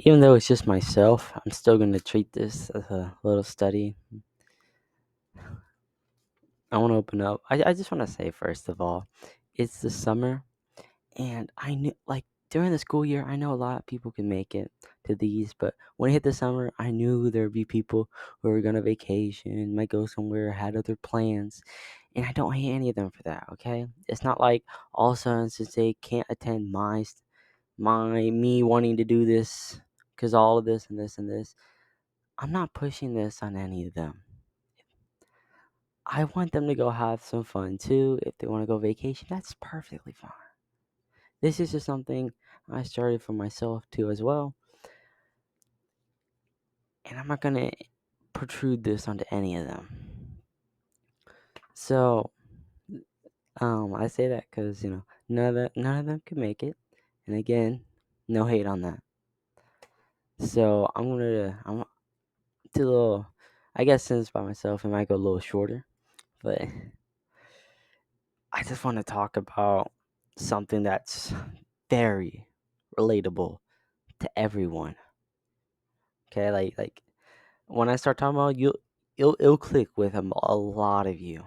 Even though it's just myself, I'm still going to treat this as a little study. I want to open up. I just want to say, first of all, it's the summer, and I knew, like, during the school year, I know a lot of people can make it to these, but when it hit the summer, I knew there would be people who were going to vacation, might go somewhere, had other plans, and I don't hate any of them for that, okay? It's not like all of a sudden, since they can't attend me wanting to do this, because all of this and this and this, I'm not pushing this on any of them. I want them to go have some fun too. If they want to go vacation, that's perfectly fine. This is just something I started for myself too as well. And I'm not going to protrude this onto any of them. So, I say that because, none of them can make it. And again, no hate on that. So I'm do a little, I guess since by myself, it might go a little shorter. But I just want to talk about something that's very relatable to everyone. Okay, like when I start talking about you, it'll click with a lot of you.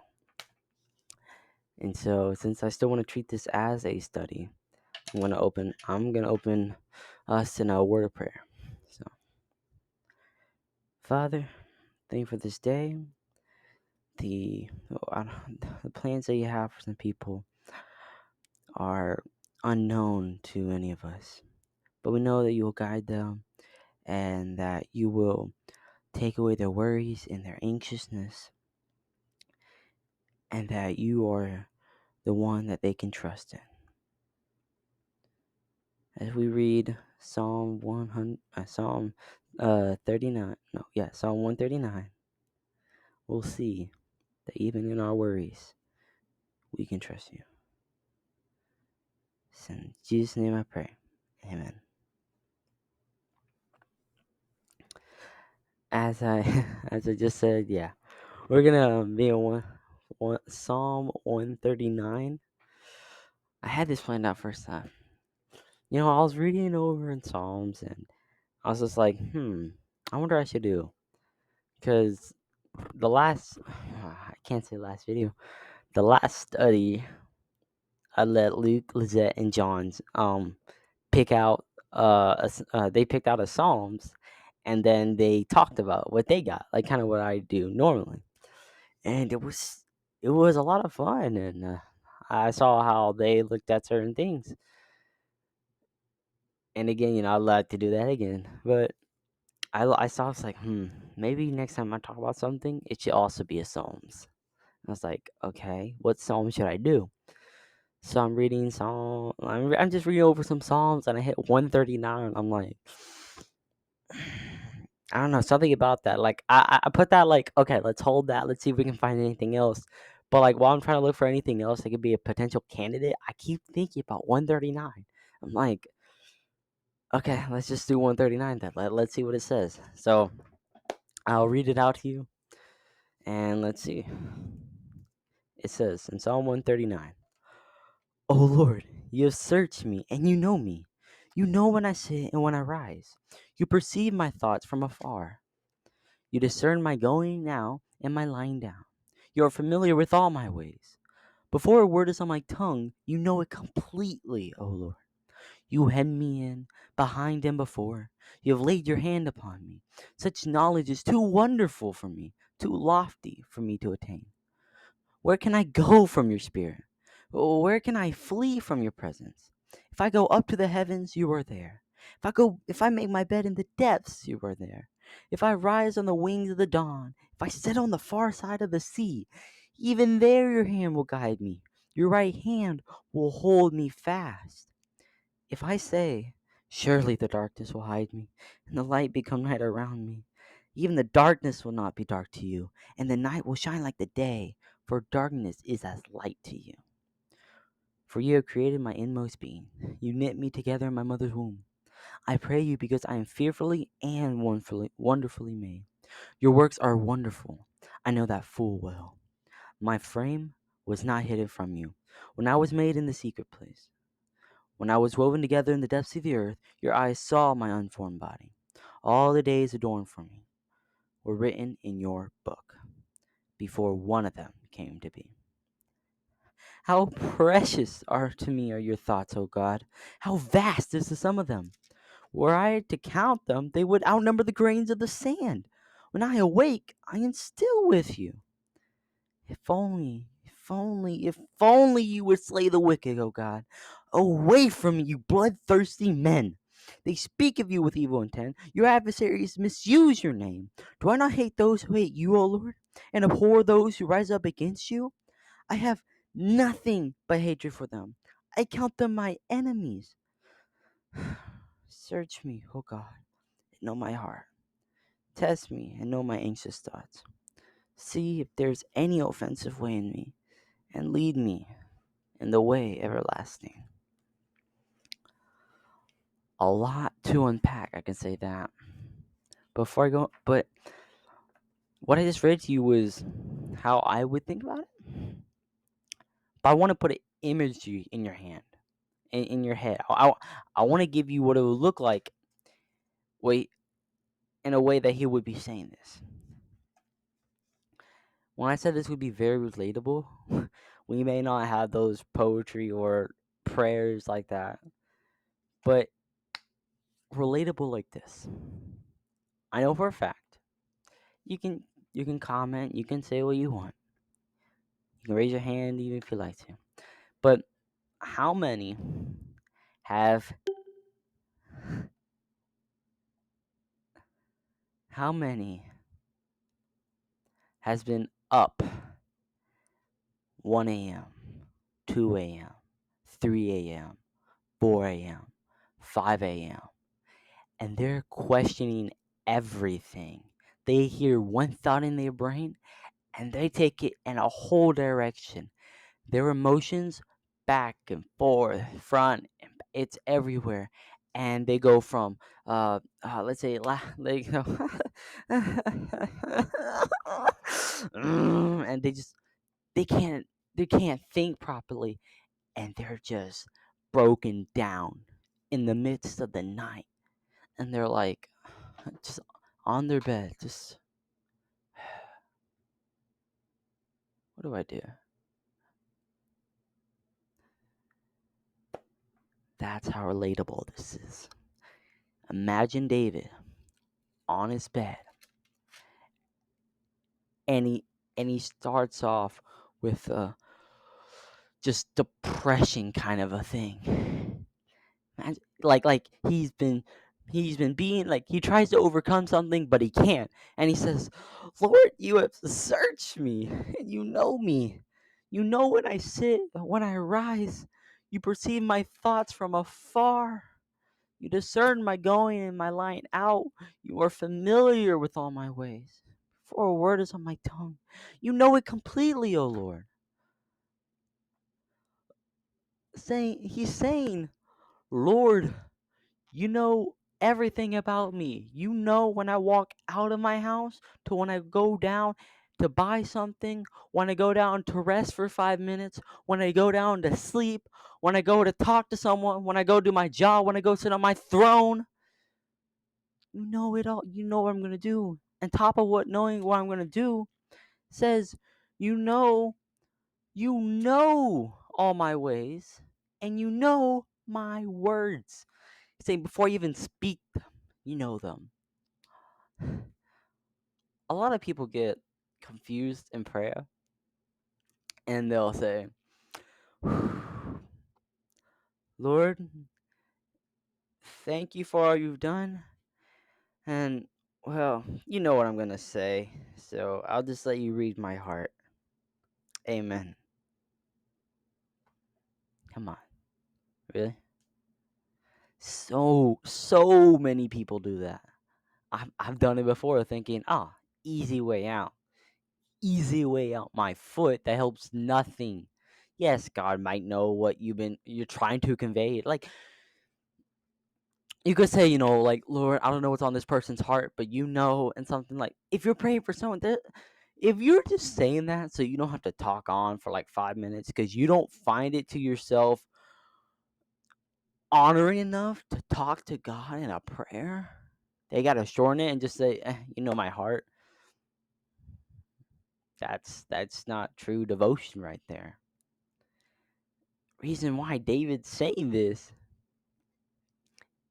And so, since I still want to treat this as a study, I'm gonna open us in a word of prayer. So, Father, thank you for this day. The plans that you have for some people are unknown to any of us, but we know that you will guide them and that you will take away their worries and their anxiousness, and that you are the one that they can trust in. As we read Psalm 100, Psalm 39, no, yeah, Psalm 139, we'll see that even in our worries, we can trust you. So in Jesus' name I pray. Amen. As I as I just said, yeah, we're gonna be on Psalm 139. I had this planned out first time. I was reading over in Psalms and I was just like, I wonder what I should do. Because the last, I can't say last video, the last study, I let Luke, Lizette, and John's pick out, they picked out a Psalms and then they talked about what they got, like kind of what I do normally. And it was a lot of fun. And I saw how they looked at certain things. And again, I'd like to do that again. But I saw, it's like, maybe next time I talk about something, it should also be a Psalms. I was like, okay, what Psalm should I do? So I'm reading Psalm. I'm just reading over some Psalms, and I hit 139. I'm like, I don't know, something about that. Like I put that, like, okay, let's hold that. Let's see if we can find anything else. But like while I'm trying to look for anything else that could be a potential candidate, I keep thinking about 139. I'm like, okay, let's just do 139 then. Let's see what it says. So I'll read it out to you, and let's see. It says in Psalm 139. O Lord, you have searched me, and you know me. You know when I sit and when I rise. You perceive my thoughts from afar. You discern my going now and my lying down. You are familiar with all my ways. Before a word is on my tongue, you know it completely, O Lord. You hem me in, behind and before. You have laid your hand upon me. Such knowledge is too wonderful for me, too lofty for me to attain. Where can I go from your spirit? Where can I flee from your presence? If I go up to the heavens, you are there. If I make my bed in the depths, you are there. If I rise on the wings of the dawn, if I sit on the far side of the sea, even there your hand will guide me. Your right hand will hold me fast. If I say, surely the darkness will hide me, and the light become night around me, even the darkness will not be dark to you, and the night will shine like the day, for darkness is as light to you. For you have created my inmost being. You knit me together in my mother's womb. I pray you because I am fearfully and wonderfully made. Your works are wonderful. I know that full well. My frame was not hidden from you when I was made in the secret place. When I was woven together in the depths of the earth, your eyes saw my unformed body. All the days adorned for me were written in your book before one of them came to be. How precious are to me are your thoughts, O God. How vast is the sum of them. Were I to count them, they would outnumber the grains of the sand. When I awake, I am still with you. If only you would slay the wicked, O God. Away from me, you bloodthirsty men. They speak of you with evil intent. Your adversaries misuse your name. Do I not hate those who hate you, O Lord, and abhor those who rise up against you? I have nothing but hatred for them. I count them my enemies. Search me, O God, and know my heart. Test me and know my anxious thoughts. See if there's any offensive way in me, and lead me in the way everlasting. A lot to unpack, I can say that. Before I go, but what I just read to you was how I would think about it. But I want to put an image in your hand, in your head. I want to give you what it would look like. Wait, in a way that he would be saying this. When I said this would be very relatable, we may not have those poetry or prayers like that, but relatable like this. I know for a fact. You can you can comment, you can say what you want. You can raise your hand even if you like to. But how many have how many has been up 1 a.m., 2 a.m., 3 a.m., 4 a.m., 5 a.m., and they're questioning everything? They hear one thought in their brain and they take it in a whole direction. Their emotions back and forth, front, and it's everywhere. And they go from, let's say, they go, and they can't think properly, and they're just broken down in the midst of the night, and they're like, just on their bed, just what do I do? That's how relatable this is. Imagine David on his bed, and he starts off with just depression kind of a thing. Like he's been being like he tries to overcome something but he can't, and he says, Lord, you have searched me and you know me. You know when I sit, when I rise. You perceive my thoughts from afar. You discern my going and my lying out. You are familiar with all my ways. Before a word is on my tongue, you know it completely, O Lord. He's saying, Lord, you know everything about me. You know when I walk out of my house to when I go down to buy something, when I go down to rest for 5 minutes, when I go down to sleep, when I go to talk to someone, when I go do my job, when I go sit on my throne. You know it all. You know what I'm going to do. On top of knowing what I'm going to do, says, you know all my ways, and you know my words. Saying before you even speak them, you know them. A lot of people get confused in prayer, and they'll say, Lord, thank you for all you've done. And, well, you know what I'm going to say, so I'll just let you read my heart. Amen. Come on. Really? So many people do that. I've done it before thinking, easy way out. Easy way out my foot. That helps nothing. Yes, God might know what you're trying to convey. Like you could say, like, Lord, I don't know what's on this person's heart, but and something like if you're praying for someone that if you're just saying that so you don't have to talk on for like 5 minutes because you don't find it to yourself honoring enough to talk to God in a prayer, they gotta shorten it and just say, "You know my heart." That's not true devotion right there. Reason why David's saying this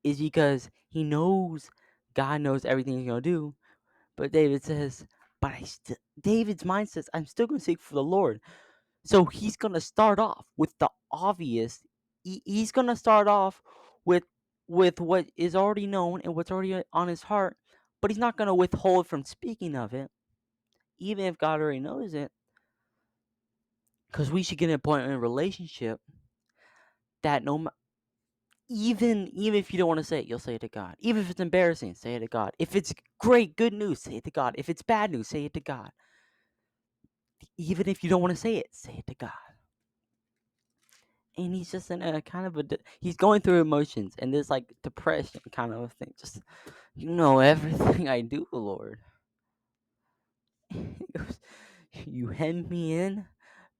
is because he knows God knows everything he's gonna do. But David says, but David's mind says, I'm still gonna seek for the Lord. So he's gonna start off with the obvious. He's gonna start off with what is already known and what's already on his heart, but he's not gonna withhold from speaking of it, even if God already knows it. Because we should get in a point in a relationship that even if you don't want to say it, you'll say it to God. Even if it's embarrassing, say it to God. If it's great, good news, say it to God. If it's bad news, say it to God. Even if you don't want to say it to God. And he's just in a kind of he's going through emotions and this like depression kind of a thing. Just you know everything I do, Lord. He goes, you hem me in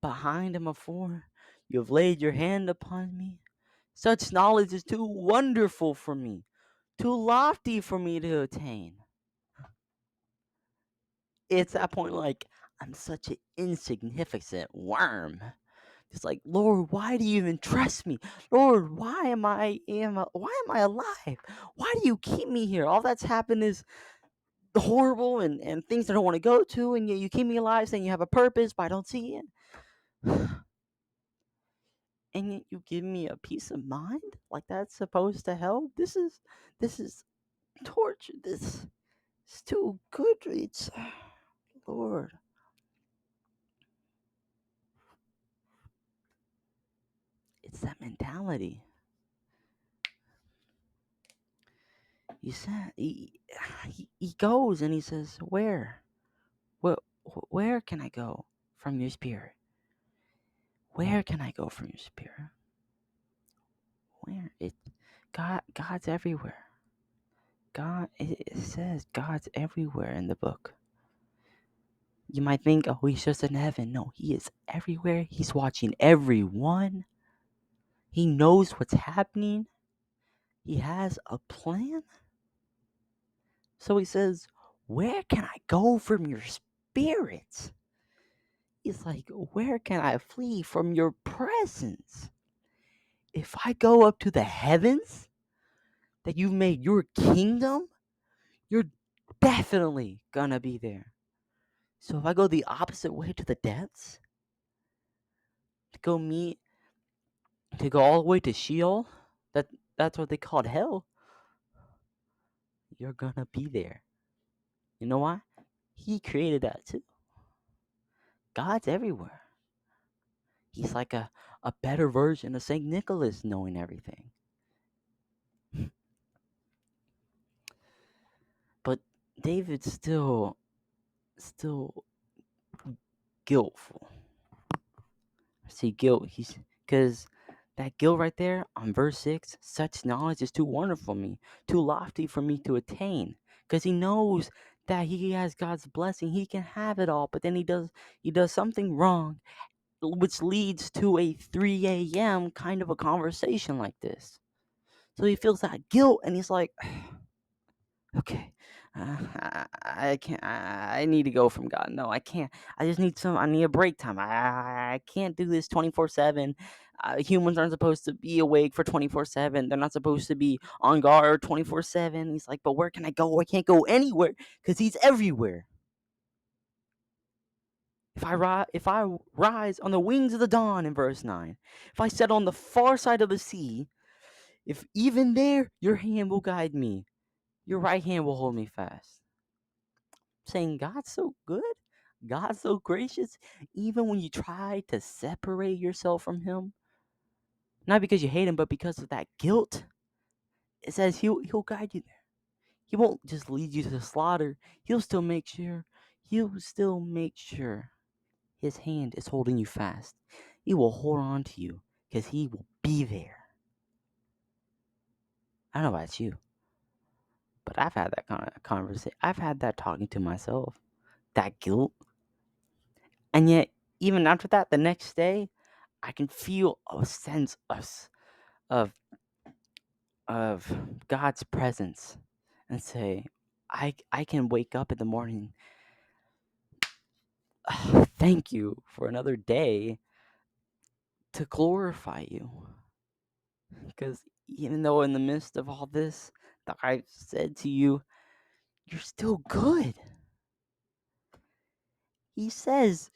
behind and before. You have laid your hand upon me. Such knowledge is too wonderful for me, too lofty for me to attain. It's that point like I'm such an insignificant worm. It's like, Lord, why do you even trust me? Lord, why am I alive? Why do you keep me here? All that's happened is horrible and things I don't want to go to, and yet you keep me alive saying you have a purpose, but I don't see it. And yet you give me a peace of mind? Like that's supposed to help? This is torture. This is too good. It's Lord. It's that mentality. You said he goes and he says, where? Where can I go from your spirit? Where can I go from your spirit? Where? God's everywhere. It says God's everywhere in the book. You might think, oh, he's just in heaven. No, he is everywhere. He's watching everyone. He knows what's happening. He has a plan. So he says, where can I go from your spirit? He's like, where can I flee from your presence? If I go up to the heavens that you've made your kingdom, you're definitely gonna be there. So if I go the opposite way to the depths, to go meet, to go all the way to Sheol, that's what they called hell, you're gonna be there. You know why? He created that too. God's everywhere. He's like a better version of Saint Nicholas knowing everything. But David's still guiltful. See, guilt. He's because that guilt right there on verse 6, such knowledge is too wonderful for me, too lofty for me to attain. Because he knows that he has God's blessing, he can have it all, but then he does something wrong, which leads to a 3 a.m. kind of a conversation like this. So he feels that guilt, and he's like, okay, I can't. I need to go from God. No, I can't. I just need some. I need a break time. I can't do this 24/7. Humans aren't supposed to be awake for 24/7. They're not supposed to be on guard 24/7. He's like, but where can I go? I can't go anywhere because He's everywhere. If I rise on the wings of the dawn in verse 9, if I set on the far side of the sea, if even there your hand will guide me, your right hand will hold me fast. Saying God's so good, God's so gracious, even when you try to separate yourself from Him, not because you hate Him, but because of that guilt. It says He'll guide you there. He won't just lead you to the slaughter. He'll still make sure His hand is holding you fast. He will hold on to you because He will be there. I don't know about you, but I've had that kind of conversation. I've had that talking to myself, that guilt. And yet, even after that, the next day, I can feel a sense of of God's presence and say, I can wake up in the morning. Thank you for another day to glorify you. Because even though in the midst of all this that I've said to you, you're still good. He says,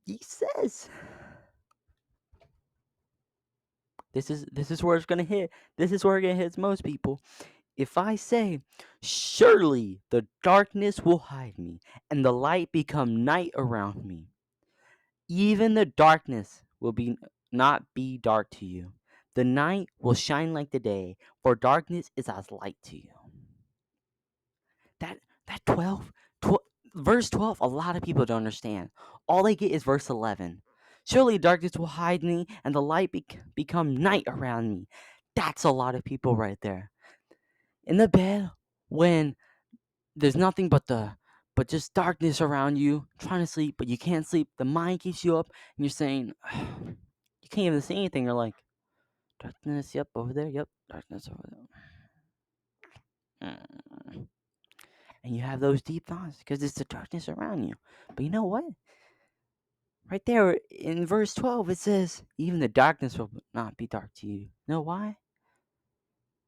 he says, this is where it's gonna hit. This is where it hits most people. If I say, surely the darkness will hide me, and the light become night around me, even the darkness will be not be dark to you. The night will shine like the day, for darkness is as light to you. That that 12, verse 12, a lot of people don't understand. All they get is verse 11. Surely darkness will hide me, and the light become night around me. That's a lot of people right there. In the bed, when there's nothing but just darkness around you, trying to sleep, but you can't sleep. The mind keeps you up, and you're saying, you can't even see anything. You're like, darkness, yep, over there, yep, darkness over there. And you have those deep thoughts because it's the darkness around you. But you know what? Right there in verse 12, it says, even the darkness will not be dark to you. You know why?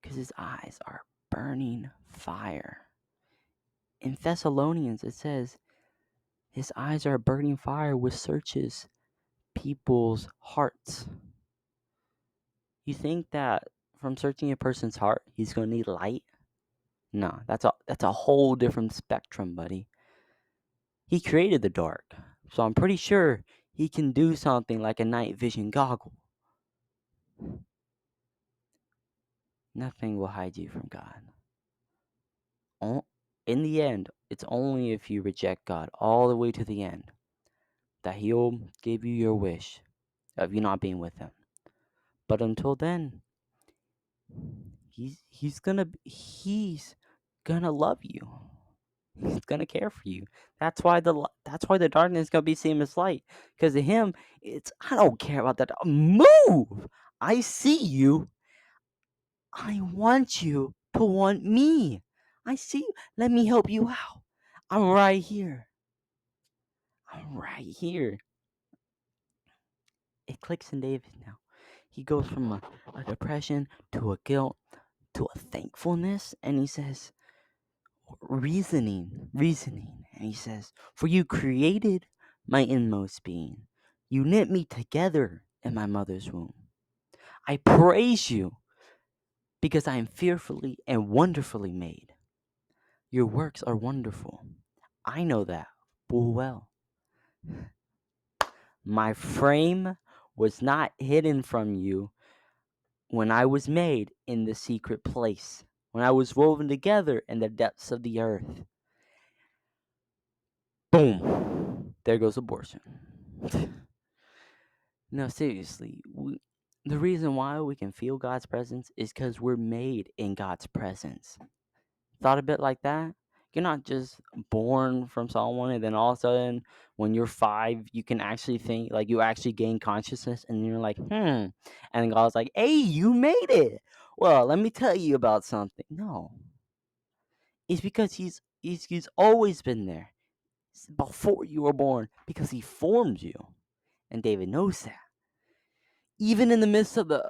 Because his eyes are burning fire. In Thessalonians, it says, his eyes are a burning fire which searches people's hearts. You think that from searching a person's heart, he's going to need light? No, that's a whole different spectrum, buddy. He created the dark, so I'm pretty sure he can do something like a night vision goggle. Nothing will hide you from God. In the end, it's only if you reject God all the way to the end that he'll give you your wish of you not being with him. But until then, he's gonna love you. He's gonna care for you. That's why the darkness is gonna be same as light. Because to him, it's I don't care about that. Move. I see you. I want you to want me. I see you. Let me help you out. I'm right here. I'm right here. It clicks in David now. He goes from a depression to a guilt to a thankfulness, and he says, reasoning. And he says, for you created my inmost being. You knit me together in my mother's womb. I praise you because I am fearfully and wonderfully made. Your works are wonderful. I know that full well. My frame was not hidden from you when I was made in the secret place, when I was woven together in the depths of the earth. Boom. There goes abortion. No, seriously. The reason why we can feel God's presence is because we're made in God's presence. Thought a bit like that? You're not just born from someone and then all of a sudden when you're 5 you can actually think, like, you actually gain consciousness and you're like, and then God's like, hey, you made it. Well, let me tell you about something. No. It's because he's always been there before you were born because he formed you. And David knows that. Even in the midst of the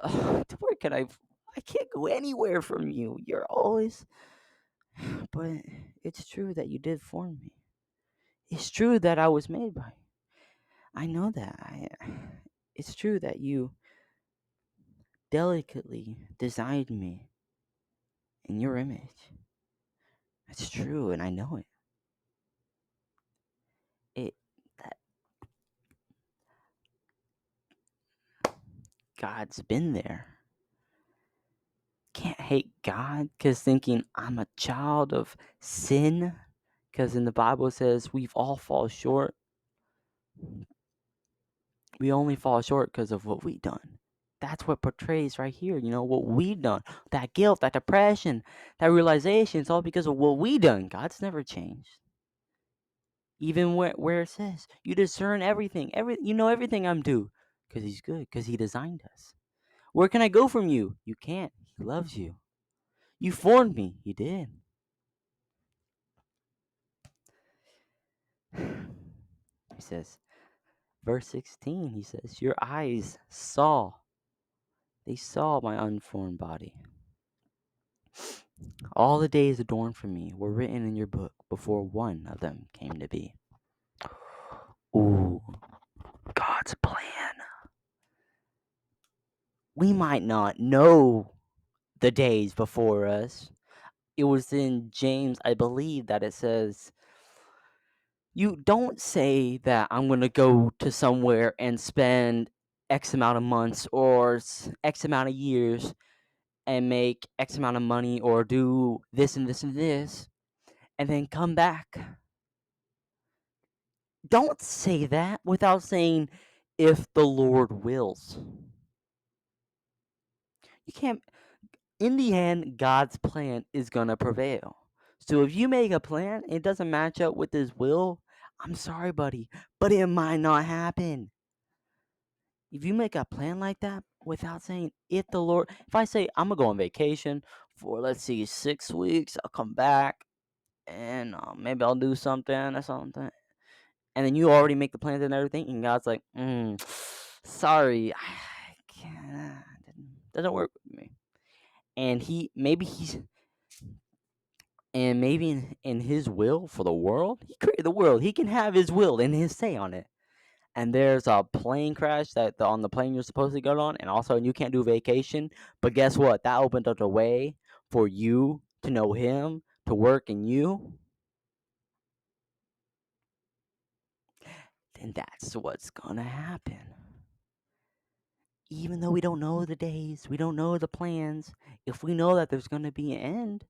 where can I can't go anywhere from you. You're always but it's true that you did form me. It's true that I was made by you. I know that. It's true that you delicately designed me in your image. It's true, and I know it. It that God's been there. Can't hate God because thinking I'm a child of sin. Because in the Bible it says we've all fall short. We only fall short because of what we done. That's what portrays right here. What we done. That guilt, that depression, that realization. It's all because of what we done. God's never changed. Even where it says you discern everything. You know everything I'm due because he's good. Because he designed us. Where can I go from you? You can't. He loves you. You formed me. He did. He says, verse 16, he says, your eyes saw. They saw my unformed body. All the days adorned for me were written in your book before one of them came to be. Ooh, God's plan. We might not know the days before us. It was in James, I believe, that it says, you don't say that I'm going to go to somewhere and spend X amount of months or X amount of years and make X amount of money or do this and this and this and then come back. Don't say that without saying, if the Lord wills. You can't. In the end, God's plan is going to prevail. So if you make a plan and it doesn't match up with his will, I'm sorry, buddy, but it might not happen. If you make a plan like that without saying, if the Lord, if I say I'm going to go on vacation for, let's see, 6 weeks, I'll come back and maybe I'll do something or something. And then you already make the plans and everything, and God's like, sorry, I can't, doesn't work with me. And maybe in his will for the world, he created the world. He can have his will and his say on it. And there's a plane crash on the plane you're supposed to go on, and also you can't do vacation. But guess what? That opened up the way for you to know him, to work in you. Then that's what's gonna happen. Even though we don't know the days, we don't know the plans, if we know that there's gonna be an end,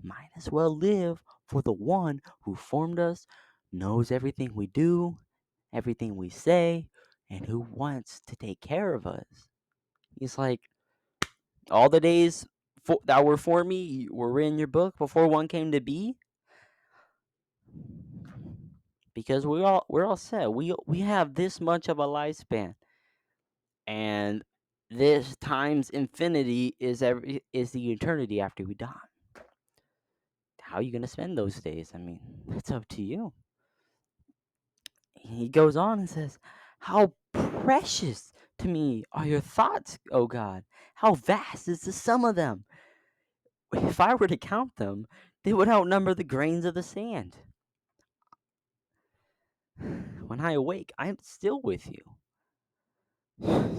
might as well live for the one who formed us, knows everything we do, everything we say, and who wants to take care of us. He's like, all the days that were for me were in your book before one came to be. Because we're all set. We have this much of a lifespan, and this times infinity is the eternity after we die. How are you gonna spend those days? I mean, it's up to you. He goes on and says, how precious to me are your thoughts, O God. How vast is the sum of them. If I were to count them, they would outnumber the grains of the sand. When I awake, I am still with you.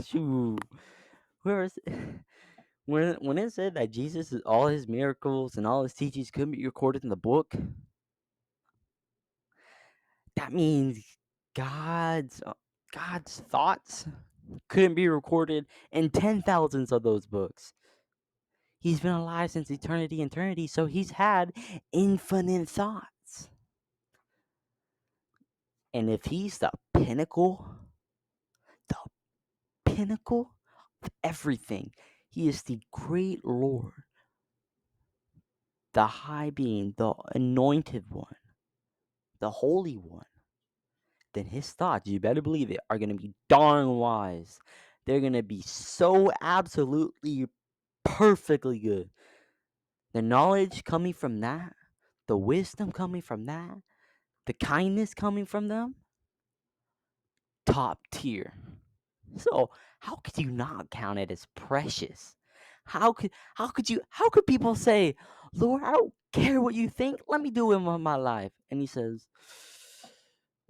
Shoo. Where is it? When it said that Jesus, all his miracles and all his teachings could be recorded in the book, that means God's God's thoughts couldn't be recorded in 10,000s of those books. He's been alive since eternity, so he's had infinite thoughts. And if he's the pinnacle of everything, he is the great Lord, the high being, the anointed one, the holy one, then his thoughts, you better believe it, are going to be darn wise. They're going to be so absolutely perfectly good. The knowledge coming from that, the wisdom coming from that, the kindness coming from them, top tier. So how could you not count it as precious? How could people say, Lord, I don't care what you think, let me do it with my life? And he says,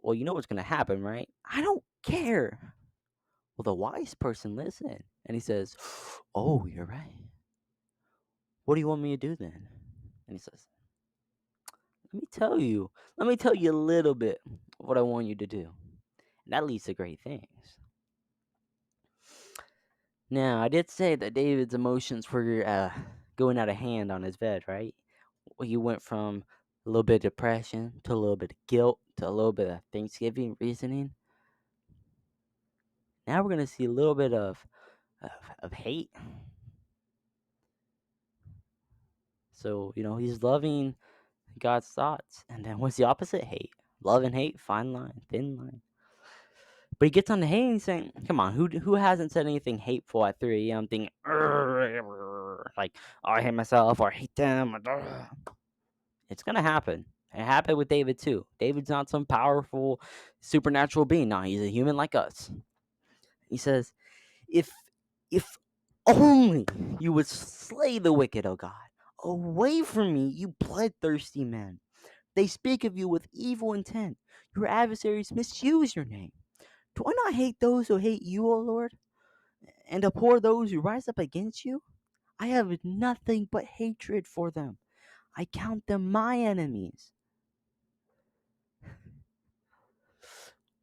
well, you know what's gonna happen, right? I don't care. Well, the wise person listened, and he says, oh, you're right. What do you want me to do then? And he says, let me tell you a little bit of what I want you to do. And that leads to great things. Now, I did say that David's emotions were going out of hand on his bed, right? He went from a little bit of depression to a little bit of guilt to a little bit of Thanksgiving reasoning. Now we're going to see a little bit of hate. So, he's loving God's thoughts. And then what's the opposite? Hate. Love and hate, fine line, thin line. But he gets on the hate and he's saying, "Come on, who hasn't said anything hateful at 3 a.m. thinking like, oh, I hate myself or I hate them?" It's gonna happen. It happened with David too. David's not some powerful supernatural being. No, he's a human like us. He says, "If if only you would slay the wicked, O God. Away from me, you bloodthirsty men. They speak of you with evil intent. Your adversaries misuse your name. Do I not hate those who hate you, O Lord, and abhor those who rise up against you? I have nothing but hatred for them. I count them my enemies."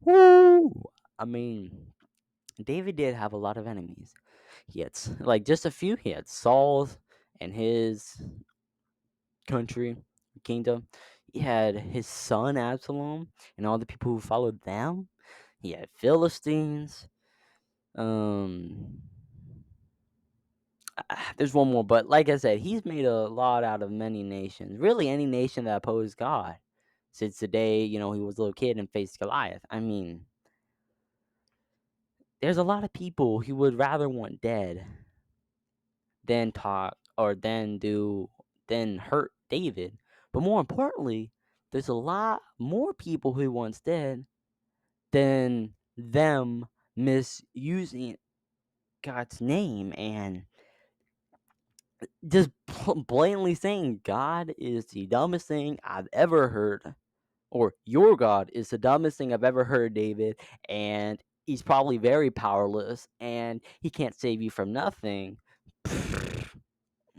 Woo! I mean, David did have a lot of enemies. He had like just a few. He had Saul and his country, kingdom. He had his son Absalom and all the people who followed them. He had Philistines. Um, there's one more, but like I said, he's made a lot out of many nations. Really, any nation that opposed God since the day he was a little kid and faced Goliath. I mean, there's a lot of people he would rather want dead than talk or than hurt David. But more importantly, there's a lot more people who he wants dead than them misusing God's name and just blatantly saying God is the dumbest thing I've ever heard, or your God is the dumbest thing I've ever heard, David, and he's probably very powerless and he can't save you from nothing.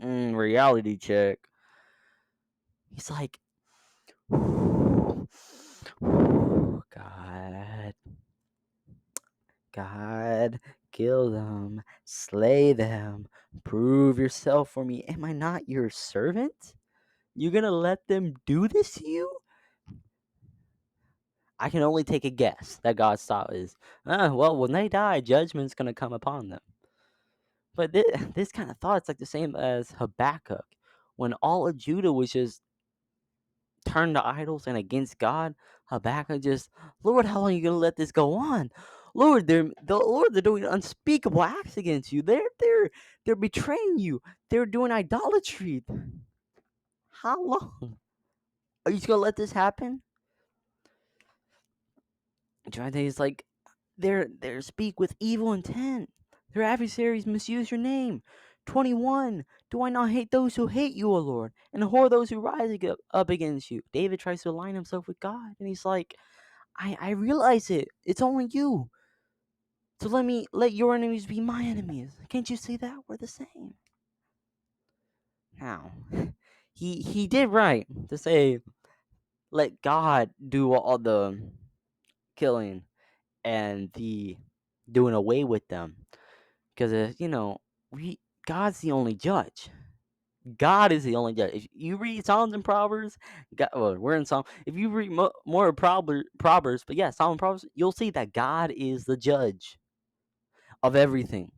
Reality check. He's like, God, God, kill them, slay them, prove yourself for me. Am I not your servant? You're gonna let them do this to you? I can only take a guess that God's thought is, well, when they die, judgment's gonna come upon them. But this kind of thought, it's like the same as Habakkuk, when all of Judah was just turned to idols and against God. Habakkuk just, Lord, how long are you gonna let this go on? Lord, they're doing unspeakable acts against you. They're betraying you. They're doing idolatry. How long are you just gonna let this happen? Jonathan is like, they speak with evil intent. Their adversaries misuse your name. 21. Do I not hate those who hate you, O Lord, and abhor those who rise up against you? David tries to align himself with God, and he's like, I realize it. It's only you. So let your enemies be my enemies. Can't you see that? We're the same. Now, he did right to say, let God do all the killing and the doing away with them. Because we God's the only judge. God is the only judge. If you read Psalms and Proverbs, well, we're in Psalm. If you read more Proverbs, but yeah, Psalm and Proverbs, you'll see that God is the judge of everything.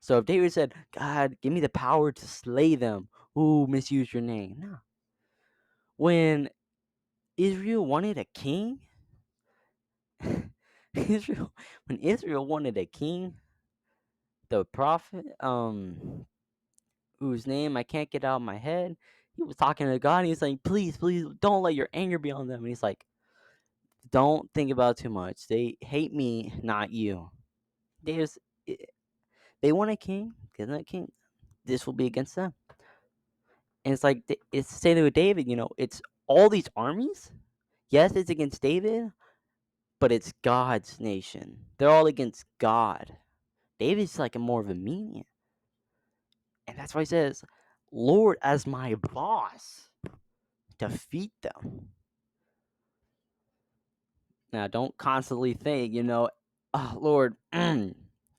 So if David said, "God, give me the power to slay them who misuse your name," no. When Israel wanted a king, when Israel wanted a king, the prophet, whose name I can't get out of my head, he was talking to God and he's like, please, please don't let your anger be on them. And he's like, don't think about it too much. They hate me, not you. There's they want a king, give them a king. This will be against them. And it's like it's the same thing with David, it's all these armies. Yes, it's against David, but it's God's nation. They're all against God. David's like a more of a minion. And that's why he says, Lord as my boss, defeat them. Now, don't constantly think, oh Lord,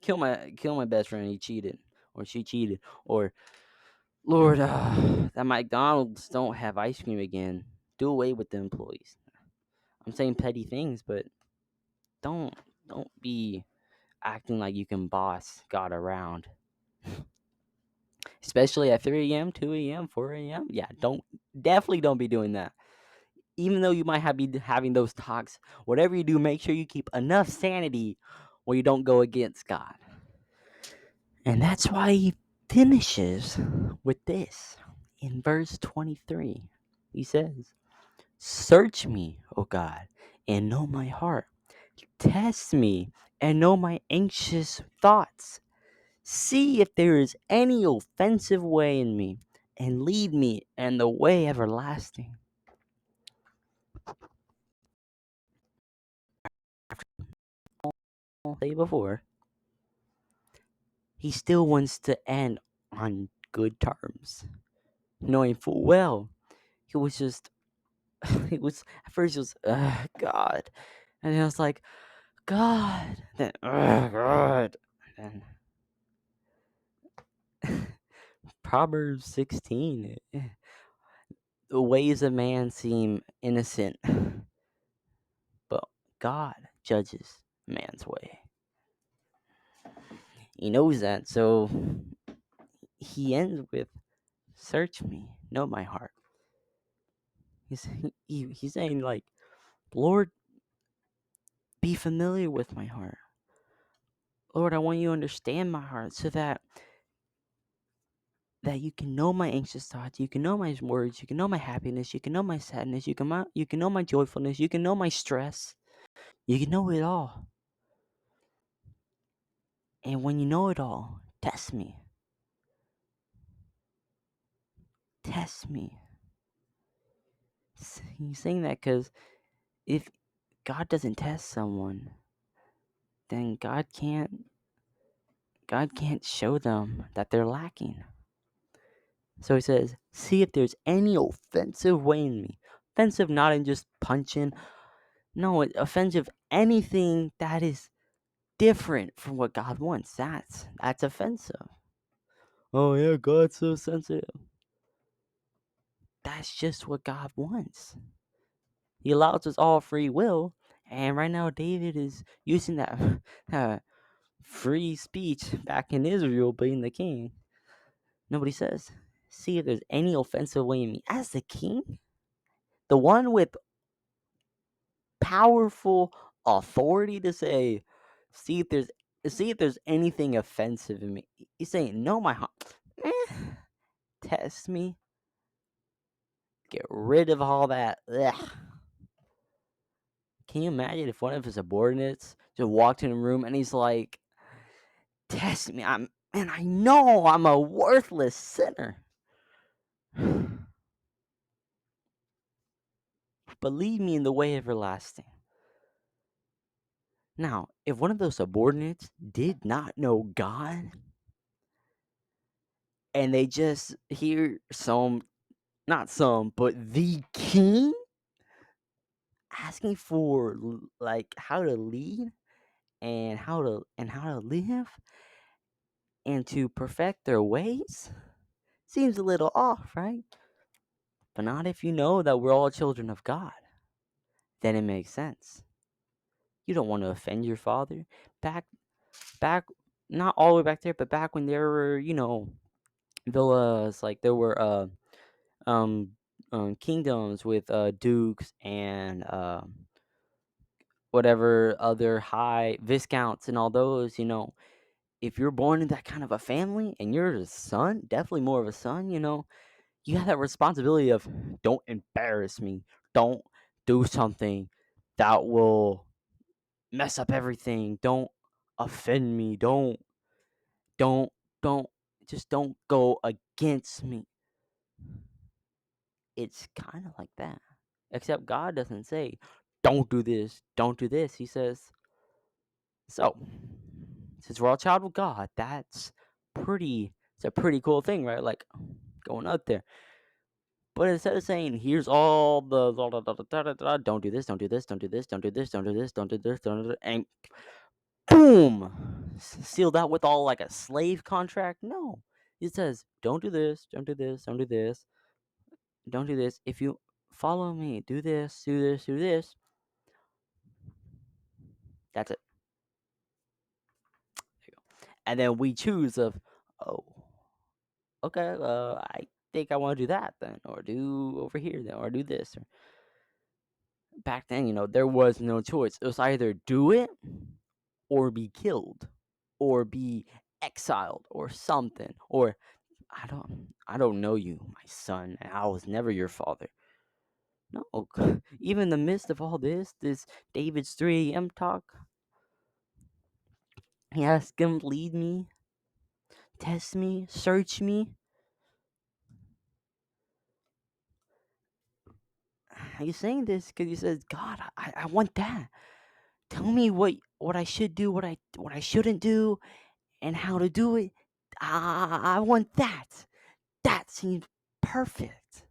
kill my best friend. He cheated, or she cheated, or Lord, that McDonald's don't have ice cream again. Do away with the employees. I'm saying petty things, but don't don't be acting like you can boss God around. Especially at 3 a.m., 2 a.m., 4 a.m. Yeah, definitely don't be doing that. even though you might be having those talks, whatever you do, make sure you keep enough sanity where you don't go against God. And that's why he finishes with this in verse 23. He says, "Search me, O God, and know my heart. Test me and know my anxious thoughts. See if there is any offensive way in me, and lead me in the way everlasting." I'll say before, he still wants to end on good terms, knowing full well he was just, it was, at first it was, God. And then I was like, God. Then, God. And then Proverbs 16. The ways of man seem innocent, but God judges man's way. He knows that, so he ends with, "Search me, know my heart." He's he's saying like, Lord, be familiar with my heart. Lord, I want you to understand my heart so that you can know my anxious thoughts, you can know my words, you can know my happiness, you can know my sadness, you can know my joyfulness, you can know my stress, you can know it all. And when you know it all, test me. Test me. He's saying that because if God doesn't test someone, then God can't show them that they're lacking. So he says, see if there's any offensive way in me. Offensive not in just punching. No, offensive anything that is different from what God wants. That's offensive. Oh yeah, God's so sensitive. That's just what God wants. He allows us all free will, and right now David is using that free speech back in Israel, being the king. Nobody says, see if there's any offensive way in me. As the king, the one with powerful authority to say, see if there's see if there's anything offensive in me. He's saying, know my heart. Test me. Get rid of all that. Ugh. Can you imagine if one of his subordinates just walked in a room and he's like, test me. I know I'm a worthless sinner. But lead me in the way everlasting. Now, if one of those subordinates did not know God and they just hear not some, but the king asking for like how to lead and how to live and to perfect their ways, seems a little off, right? But not if you know that we're all children of God. Then it makes sense. You don't want to offend your father. Back, not all the way back there, but back when there were, villas, like there were um kingdoms with dukes and whatever other high viscounts and all those, if you're born in that kind of a family and you're a son, definitely more of a son, you have that responsibility of, don't embarrass me, don't do something that will mess up everything, don't offend me, don't don't just don't go against me. It's kind of like that. Except God doesn't say, don't do this, don't do this. He says, so, since we're all child of God, it's a pretty cool thing, right? Like, going out there. But instead of saying, here's all the don't do this, don't do this, don't do this, don't do this, don't do this, don't do this, don't do this, and boom, sealed out with all like a slave contract. No, it says, don't do this, don't do this, don't do this, don't do this. If you follow me, do this, do this, do this. That's it. There you go. And then we choose of, oh, okay, I think I want to do that then, or do over here then, or do this. back then, there was no choice. It was either do it or be killed or be exiled or something. Or I don't know you, my son, and I was never your father. No, even in the midst of all this David's 3 a.m. talk, he asked him, lead me, test me, search me. He's saying this because he says, God, I want that. Tell me what I should do, what I shouldn't do, and how to do it. I want that. That seems perfect.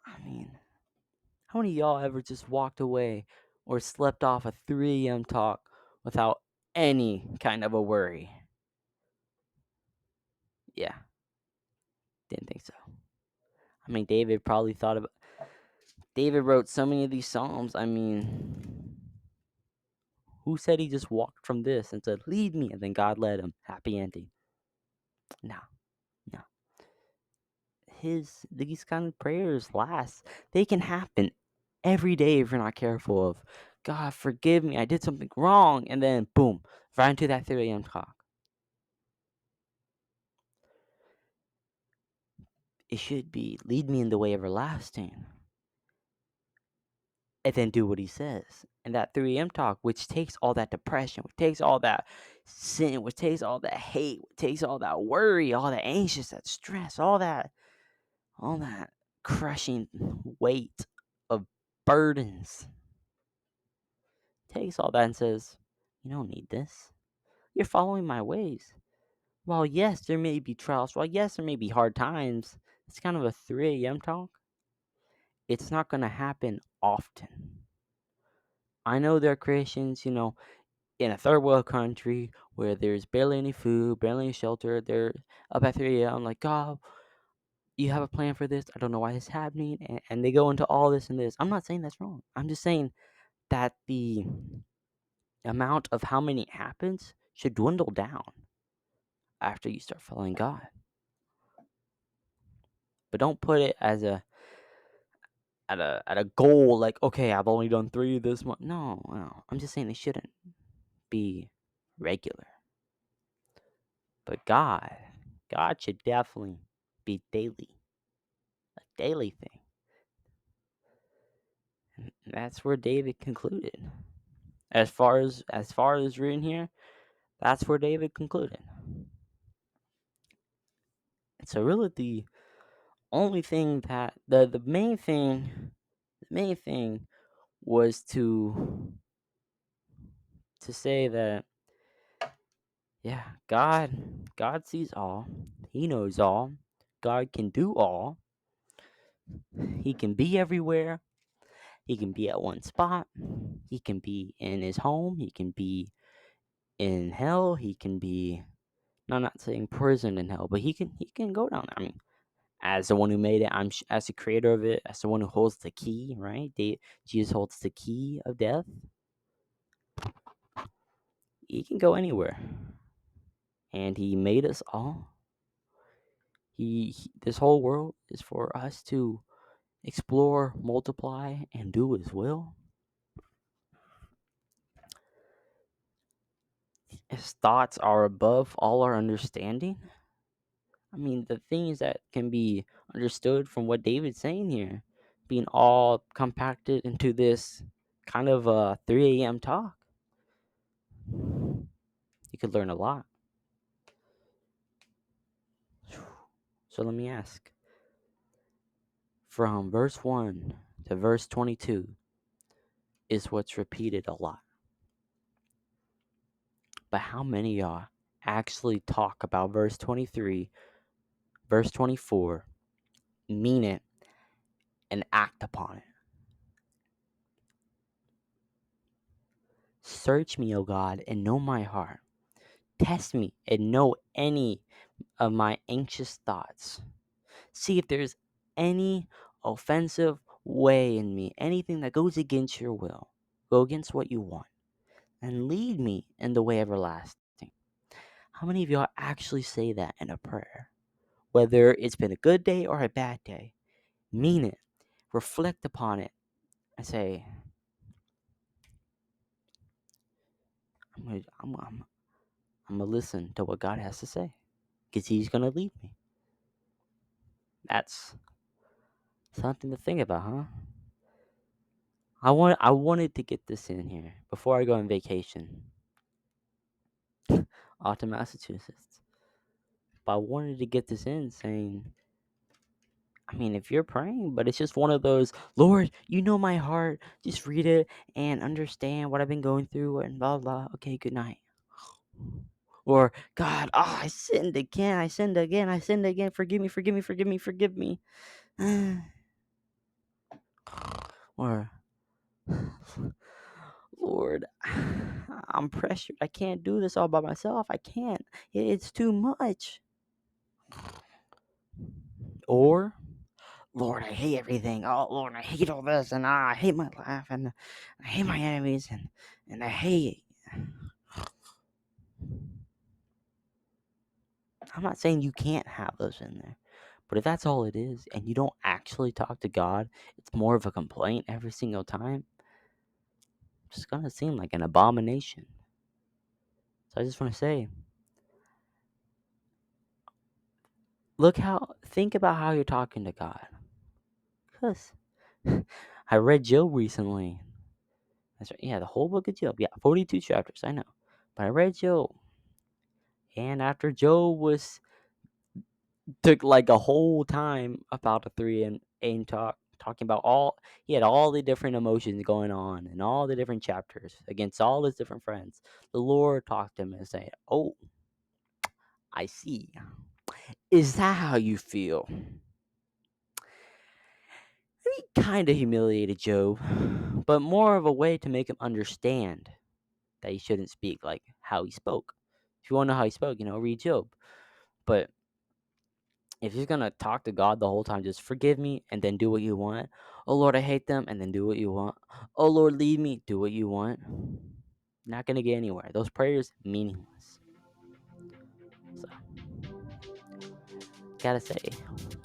I mean, how many of y'all ever just walked away or slept off a 3 a.m. talk without any kind of a worry? Yeah, didn't think so. I mean, David wrote so many of these psalms. I mean, who said he just walked from this and said, lead me, and then God led him? Happy ending. No, no. These kind of prayers last. They can happen every day if you're not careful of, God, forgive me, I did something wrong, and then boom, right into that 3 a.m. talk. It should be, lead me in the way everlasting, and then do what he says. And that 3 a.m. talk, which takes all that depression, which takes all that sin, which takes all that hate, which takes all that worry, all that anxious, that stress, all that crushing weight of burdens, takes all that and says, you don't need this. You're following my ways. While yes, there may be trials, while yes, there may be hard times, it's kind of a 3 a.m. talk. It's not going to happen often. I know there are Christians, in a third world country where there's barely any food, barely any shelter. They're up at 3 a.m. like, God, you have a plan for this? I don't know why it's happening. And they go into all this and this. I'm not saying that's wrong. I'm just saying that the amount of how many it happens should dwindle down after you start following God. But don't put it as at a goal like, okay, I've only done 3 this month. No. I'm just saying they shouldn't be regular. But God should definitely be daily, a daily thing. And that's where David concluded. As far as written here, that's where David concluded. So really the only thing that the main thing was to say that, yeah, God sees all. He knows all. God can do all. He can be everywhere. He can be at one spot. He can be in his home. He can be in hell. He can be, no, I'm not saying prison in hell, but he can go down there. I mean, as the one who made it, as the creator of it, as the one who holds the key, right? Jesus holds the key of death. He can go anywhere, and he made us all. This whole world is for us to explore, multiply, and do his will. His thoughts are above all our understanding. I mean, the things that can be understood from what David's saying here, being all compacted into this kind of a 3 a.m. talk, you could learn a lot. So let me ask, from verse 1 to verse 22 is what's repeated a lot. But how many of y'all actually talk about verse 23, verse 24, mean it, and act upon it? Search me, O God, and know my heart. Test me and know any of my anxious thoughts. See if there's any offensive way in me, anything that goes against your will, go against what you want, and lead me in the way everlasting. How many of y'all actually say that in a prayer? Whether it's been a good day or a bad day, mean it. reflect upon it and say, I'm gonna, I'm gonna listen to what God has to say, because He's gonna lead me. That's something to think about, huh? I wanted to get this in here before I go on vacation off to Massachusetts. But I wanted to get this in saying, I mean, if you're praying, but it's just one of those, Lord, you know my heart. Just read it and understand what I've been going through and blah, blah. Okay, good night. Or, God, I sinned again. I sinned again. I sinned again. Forgive me, forgive me, forgive me, forgive me. Or, Lord, I'm pressured. I can't do this all by myself. I can't. It's too much. Or, Lord, I hate everything. Oh, Lord, I hate all this, and I hate my life, and I hate my enemies, and I hate. I'm not saying you can't have those in there, but if that's all it is, and you don't actually talk to God, it's more of a complaint every single time. It's just gonna seem like an abomination. So I just want to say, think about how you're talking to God. Cause I read Job recently. That's right. Yeah, the whole book of Job. Yeah, 42 chapters. I know, but I read Job, and after Job was took like a whole time about a 3 and talking about all he had all the different emotions going on and all the different chapters against all his different friends. The Lord talked to him and said, "Oh, I see. Is that how you feel?" And he kind of humiliated Job, but more of a way to make him understand that he shouldn't speak like how he spoke. If you want to know how he spoke, read Job. But if you're gonna talk to God the whole time, just forgive me and then do what you want. Oh Lord, I hate them, and then do what you want. Oh Lord, lead me, do what you want. Not gonna get anywhere. Those prayers meaningless. So gotta say,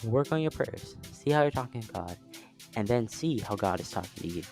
work on your prayers. See how you're talking to God, and then see how God is talking to you.